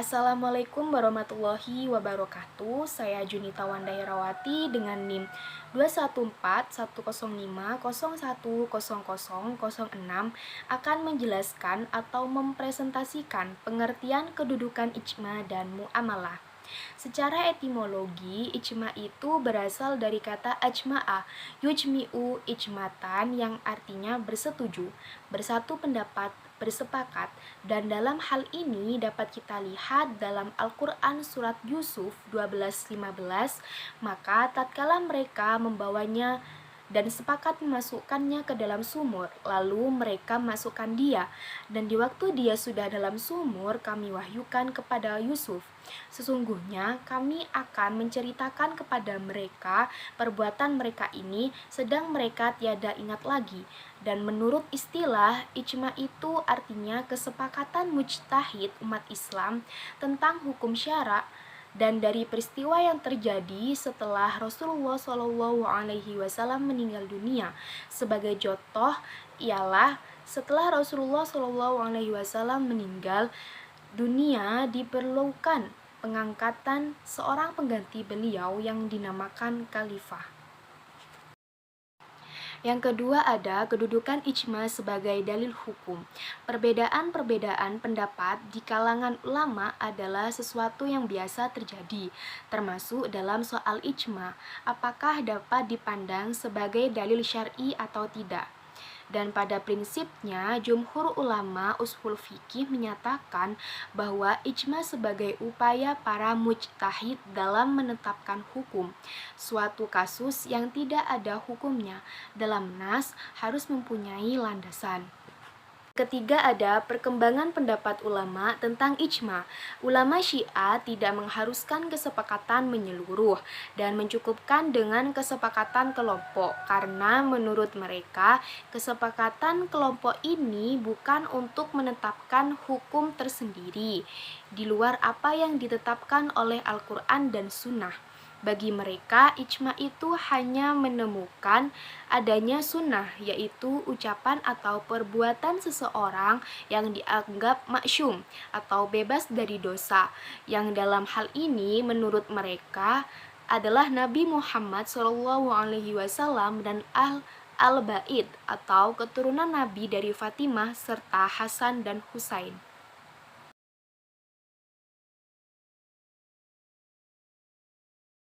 Assalamualaikum warahmatullahi wabarakatuh. Saya Junita Wandairawati dengan NIM 2141050100006 akan menjelaskan atau mempresentasikan pengertian kedudukan ijma dan muamalah. Secara etimologi, ijma itu berasal dari kata ajma'a, yujmi'u ijmatan yang artinya bersetuju, bersatu pendapat, bersepakat, dan dalam hal ini dapat kita lihat dalam Al-Quran surat Yusuf 12:15, maka tatkala mereka membawanya dan sepakat memasukkannya ke dalam sumur, lalu mereka masukkan dia, dan di waktu dia sudah dalam sumur, kami wahyukan kepada Yusuf, sesungguhnya kami akan menceritakan kepada mereka perbuatan mereka ini, sedang mereka tiada ingat lagi. Dan menurut istilah, ijma itu artinya kesepakatan mujtahid umat Islam tentang hukum syara, dan dari peristiwa yang terjadi setelah Rasulullah SAW meninggal dunia. Sebagai contoh ialah setelah Rasulullah SAW meninggal dunia, diperlukan pengangkatan seorang pengganti beliau yang dinamakan khalifah. Yang kedua ada kedudukan ijma sebagai dalil hukum. Perbedaan-perbedaan pendapat di kalangan ulama adalah sesuatu yang biasa terjadi, termasuk dalam soal ijma, apakah dapat dipandang sebagai dalil syar'i atau tidak. Dan pada prinsipnya, jumhur ulama ushul fikih menyatakan bahwa ijma sebagai upaya para mujtahid dalam menetapkan hukum. Suatu kasus yang tidak ada hukumnya dalam nas harus mempunyai landasan. Ketiga ada perkembangan pendapat ulama tentang ijma. Ulama Syiah tidak mengharuskan kesepakatan menyeluruh dan mencukupkan dengan kesepakatan kelompok, karena menurut mereka kesepakatan kelompok ini bukan untuk menetapkan hukum tersendiri di luar apa yang ditetapkan oleh Al-Quran dan Sunnah. Bagi mereka, ijma itu hanya menemukan adanya sunnah, yaitu ucapan atau perbuatan seseorang yang dianggap maksum atau bebas dari dosa, yang dalam hal ini menurut mereka adalah Nabi Muhammad SAW dan Al-Bait atau keturunan Nabi dari Fatimah serta Hasan dan Husain.